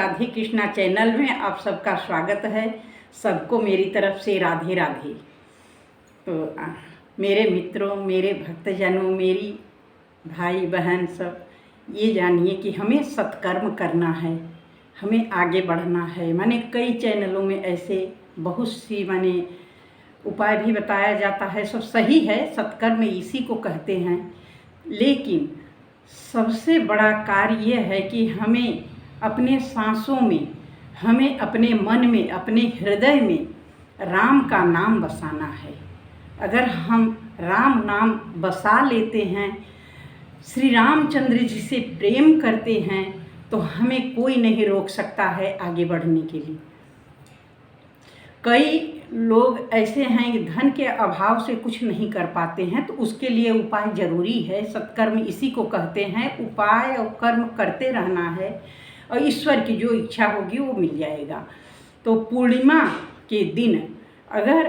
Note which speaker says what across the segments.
Speaker 1: Radhe Krishna channel में आप सबका स्वागत है। सबको मेरी तरफ से राधे राधे। तो मेरे मित्रों, मेरे भक्तजनों, मेरी भाई बहन सब ये जानिए कि हमें सत्कर्म करना है, हमें आगे बढ़ना है। मैंने कई चैनलों में ऐसे बहुत सी उपाय भी बताया जाता है, सब सही है, सत्कर्म इसी को कहते हैं। लेकिन सबसे बड़ा कार्य यह है कि हमें अपने सांसों में, हमें अपने मन में, अपने हृदय में राम का नाम बसाना है। अगर हम राम नाम बसा लेते हैं, श्री रामचंद्र जी से प्रेम करते हैं, तो हमें कोई नहीं रोक सकता है आगे बढ़ने के लिए। कई लोग ऐसे हैं कि धन के अभाव से कुछ नहीं कर पाते हैं, तो उसके लिए उपाय जरूरी है। सत्कर्म इसी को कहते हैं। उपाय और कर्म करते रहना है और ईश्वर की जो इच्छा होगी वो मिल जाएगा। तो पूर्णिमा के दिन अगर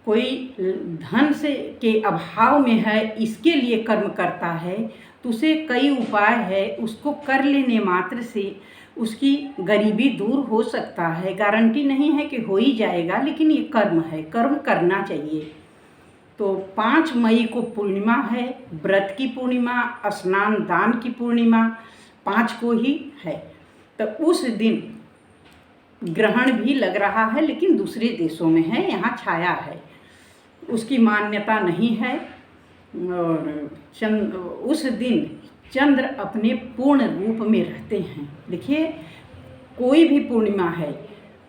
Speaker 1: कोई धन से के अभाव में है, इसके लिए कर्म करता है, तो उसे कई उपाय है, उसको कर लेने मात्र से उसकी गरीबी दूर हो सकता है। गारंटी नहीं है कि हो ही जाएगा, लेकिन ये कर्म है, कर्म करना चाहिए। तो 5 मई को पूर्णिमा है, व्रत की पूर्णिमा, स्नान दान की पूर्णिमा 5 को ही है। तो उस दिन ग्रहण भी लग रहा है, लेकिन दूसरे देशों में है, यहाँ छाया है, उसकी मान्यता नहीं है। और उस दिन चंद्र अपने पूर्ण रूप में रहते हैं। देखिए, कोई भी पूर्णिमा है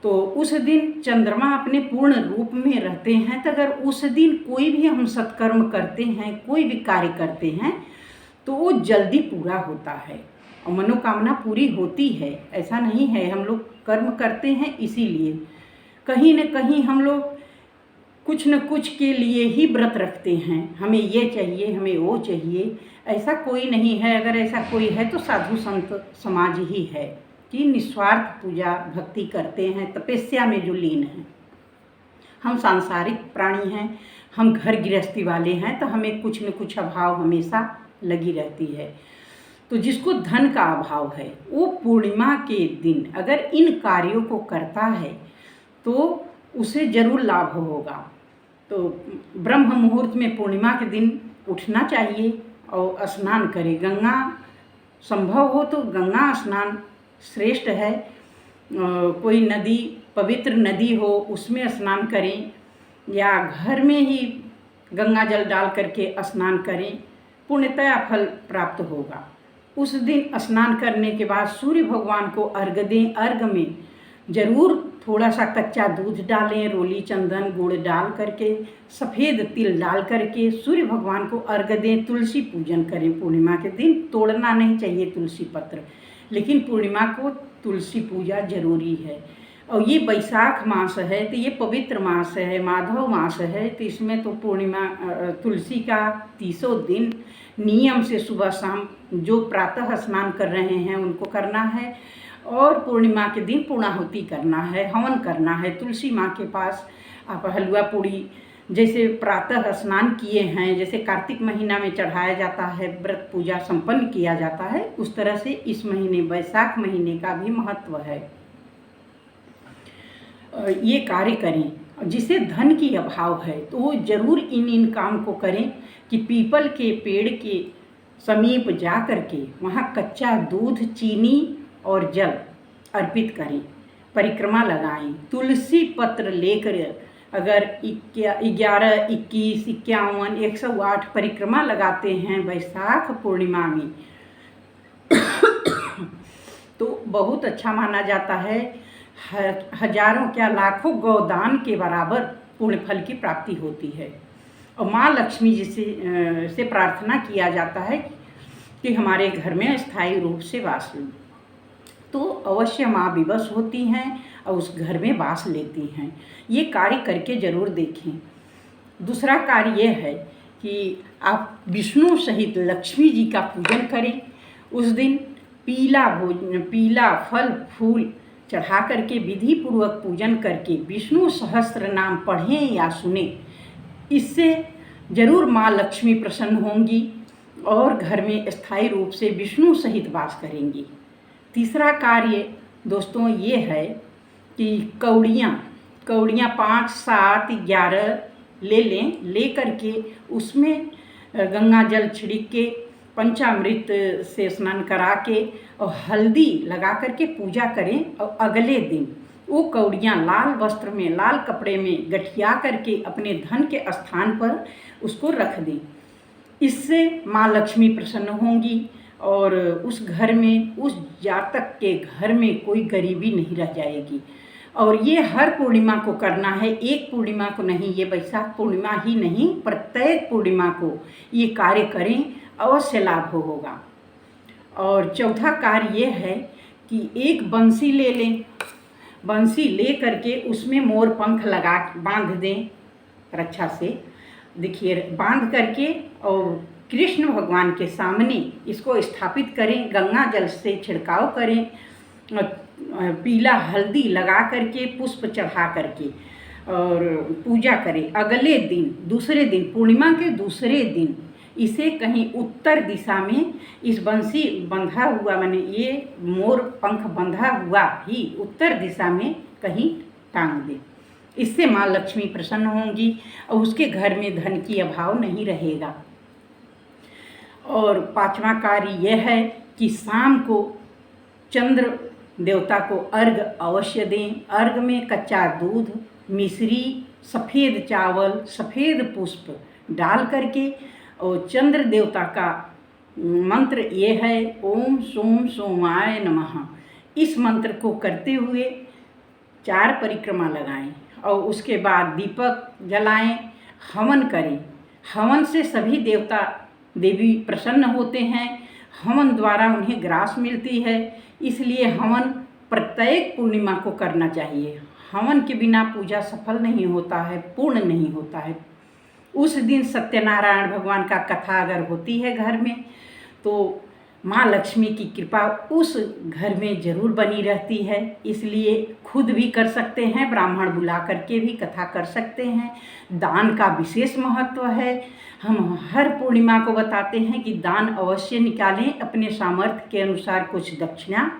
Speaker 1: तो उस दिन चंद्रमा अपने पूर्ण रूप में रहते हैं। तो अगर उस दिन कोई भी हम सत्कर्म करते हैं, कोई भी कार्य करते हैं, तो वो जल्दी पूरा होता है और मनोकामना पूरी होती है। ऐसा नहीं है, हम लोग कर्म करते हैं इसीलिए। कहीं न कहीं हम लोग कुछ न कुछ के लिए ही व्रत रखते हैं, हमें ये चाहिए, हमें वो चाहिए। ऐसा कोई नहीं है। अगर ऐसा कोई है तो साधु संत समाज ही है कि निस्वार्थ पूजा भक्ति करते हैं, तपस्या में जो लीन हैं। हम सांसारिक प्राणी हैं, हम घर गृहस्थी वाले हैं, तो हमें कुछ न कुछ अभाव हमेशा लगी रहती है। तो जिसको धन का अभाव है, वो पूर्णिमा के दिन अगर इन कार्यों को करता है तो उसे जरूर लाभ होगा। तो ब्रह्म मुहूर्त में पूर्णिमा के दिन उठना चाहिए और स्नान करें। गंगा संभव हो तो गंगा स्नान श्रेष्ठ है। कोई नदी, पवित्र नदी हो, उसमें स्नान करें, या घर में ही गंगा जल डाल करके स्नान करें, पुण्यतया फल प्राप्त होगा। उस दिन स्नान करने के बाद सूर्य भगवान को अर्घ दें। अर्घ में जरूर थोड़ा सा कच्चा दूध डालें, रोली चंदन गुड़ डाल करके, सफ़ेद तिल डाल करके सूर्य भगवान को अर्घ दें। तुलसी पूजन करें पूर्णिमा के दिन। तोड़ना नहीं चाहिए तुलसी पत्र, लेकिन पूर्णिमा को तुलसी पूजा जरूरी है। और ये बैसाख मास है, तो ये पवित्र मास है, माधव मास है, तो इसमें तो पूर्णिमा तुलसी का 30 दिन नियम से सुबह शाम जो प्रातः स्नान कर रहे हैं उनको करना है, और पूर्णिमा के दिन पूर्णाहुति करना है, हवन करना है तुलसी माँ के पास। आप हलवा पूड़ी जैसे प्रातः स्नान किए हैं, जैसे कार्तिक महीना में चढ़ाया जाता है, व्रत पूजा संपन्न किया जाता है, उस तरह से इस महीने बैसाख महीने का भी महत्व है। ये कार्य करें। जिसे धन की अभाव है तो वो जरूर इन काम को करें कि पीपल के पेड़ के समीप जा करके वहाँ कच्चा दूध, चीनी और जल अर्पित करें, परिक्रमा लगाएं। तुलसी पत्र लेकर अगर 11, 21, 51, 108 परिक्रमा लगाते हैं बैसाख पूर्णिमा में तो बहुत अच्छा माना जाता है। हजारों क्या लाखों गौदान के बराबर पुण्य फल की प्राप्ति होती है। और माँ लक्ष्मी जी से प्रार्थना किया जाता है कि हमारे घर में स्थायी रूप से वास लें, तो अवश्य माँ विवश होती हैं और उस घर में वास लेती हैं। ये कार्य करके जरूर देखें। दूसरा कार्य ये है कि आप विष्णु सहित लक्ष्मी जी का पूजन करें। उस दिन पीला फल फूल चढ़ा करके विधि पूर्वक पूजन करके विष्णु सहस्त्र नाम पढ़ें या सुने। इससे जरूर माँ लक्ष्मी प्रसन्न होंगी और घर में स्थायी रूप से विष्णु सहित वास करेंगी। तीसरा कार्य दोस्तों ये है कि कौड़ियाँ 5, 7, 11 ले लें, ले करके उसमें गंगा जल छिड़क के पंचामृत से स्नान करा के और हल्दी लगा करके पूजा करें। और अगले दिन वो कौड़ियाँ लाल वस्त्र में, लाल कपड़े में गठिया करके अपने धन के स्थान पर उसको रख दें। इससे माँ लक्ष्मी प्रसन्न होंगी और उस घर में, उस जातक के घर में कोई गरीबी नहीं रह जाएगी। और ये हर पूर्णिमा को करना है, एक पूर्णिमा को नहीं, ये वैशाख पूर्णिमा ही नहीं, प्रत्येक पूर्णिमा को ये कार्य करें, अवश्य लाभ होगा। और चौथा कार्य ये है कि एक बंसी ले लें, बंसी ले करके उसमें मोर पंख लगा बांध दें रक्षा से। देखिए बांध करके और कृष्ण भगवान के सामने इसको स्थापित करें, गंगा जल से छिड़काव करें, पीला हल्दी लगा करके, पुष्प चढ़ा करके और पूजा करें। अगले दिन, दूसरे दिन, पूर्णिमा के दूसरे दिन इसे कहीं उत्तर दिशा में इस बंसी बंधा हुआ, माने ये मोर पंख बंधा हुआ ही उत्तर दिशा में कहीं टांग दे। इससे माँ लक्ष्मी प्रसन्न होंगी और उसके घर में धन की अभाव नहीं रहेगा। और पांचवा कार्य यह है कि शाम को चंद्र देवता को अर्घ अवश्य दें। अर्घ में कच्चा दूध, मिश्री, सफ़ेद चावल, सफ़ेद पुष्प डाल करके, और चंद्र देवता का मंत्र ये है ओम सोम सोमाय नमः। इस मंत्र को करते हुए 4 परिक्रमा लगाएं और उसके बाद दीपक जलाएं, हवन करें। हवन से सभी देवता देवी प्रसन्न होते हैं, हवन द्वारा उन्हें ग्रास मिलती है, इसलिए हवन प्रत्येक पूर्णिमा को करना चाहिए। हवन के बिना पूजा सफल नहीं होता है, पूर्ण नहीं होता है। उस दिन सत्यनारायण भगवान का कथा अगर होती है घर में तो माँ लक्ष्मी की कृपा उस घर में ज़रूर बनी रहती है। इसलिए खुद भी कर सकते हैं, ब्राह्मण बुला करके भी कथा कर सकते हैं। दान का विशेष महत्व है। हम हर पूर्णिमा को बताते हैं कि दान अवश्य निकालें, अपने सामर्थ्य के अनुसार कुछ दक्षिणा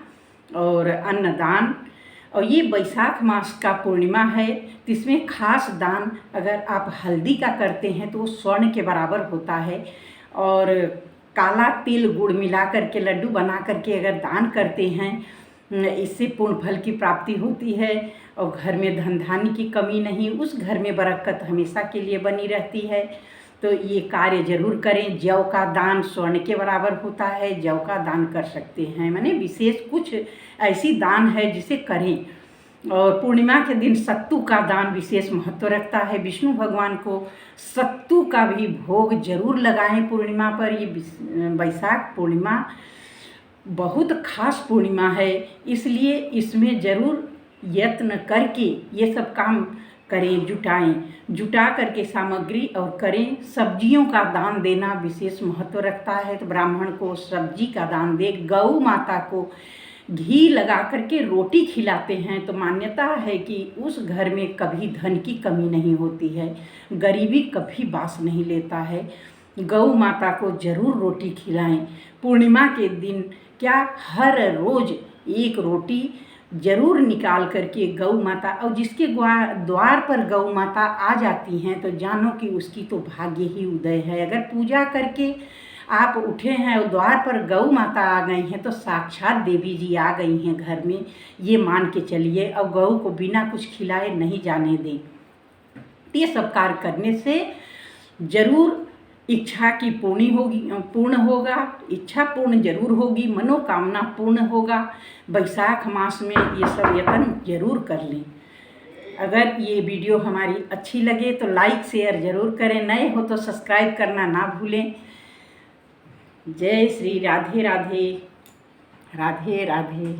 Speaker 1: और अन्नदान। और ये वैशाख मास का पूर्णिमा है तो इसमें खास दान अगर आप हल्दी का करते हैं तो वो स्वर्ण के बराबर होता है। और काला तिल गुड़ मिला करके लड्डू बना करके अगर दान करते हैं, इससे पूर्ण फल की प्राप्ति होती है और घर में धन धान्य की कमी नहीं, उस घर में बरकत हमेशा के लिए बनी रहती है। तो ये कार्य जरूर करें। जौ का दान स्वर्ण के बराबर होता है, जौ का दान कर सकते हैं। माने विशेष कुछ ऐसी दान है जिसे करें। और पूर्णिमा के दिन सत्तू का दान विशेष महत्व रखता है। विष्णु भगवान को सत्तू का भी भोग जरूर लगाएं पूर्णिमा पर। ये वैशाख पूर्णिमा बहुत खास पूर्णिमा है, इसलिए इसमें जरूर यत्न करके ये सब काम करें, जुटा करके सामग्री और करें। सब्जियों का दान देना विशेष महत्व रखता है, तो ब्राह्मण को सब्जी का दान दे। गौ माता को घी लगा करके रोटी खिलाते हैं तो मान्यता है कि उस घर में कभी धन की कमी नहीं होती है, गरीबी कभी बास नहीं लेता है। गौ माता को जरूर रोटी खिलाएं। पूर्णिमा के दिन क्या, हर रोज़ एक रोटी जरूर निकाल करके गौ माता, और जिसके द्वार पर गौ माता आ जाती हैं तो जानो कि उसकी तो भाग्य ही उदय है। अगर पूजा करके आप उठे हैं और द्वार पर गौ माता आ गई हैं तो साक्षात देवी जी आ गई हैं घर में, ये मान के चलिए। और गौ को बिना कुछ खिलाए नहीं जाने दें। ये सब कार्य करने से जरूर इच्छा की पूर्ण होगा, इच्छा पूर्ण जरूर होगी, मनोकामना पूर्ण होगा। वैशाख मास में ये सब यत्न जरूर कर लें। अगर ये वीडियो हमारी अच्छी लगे तो लाइक शेयर जरूर करें, नए हो तो सब्सक्राइब करना ना भूलें। जय श्री राधे राधे, राधे राधे।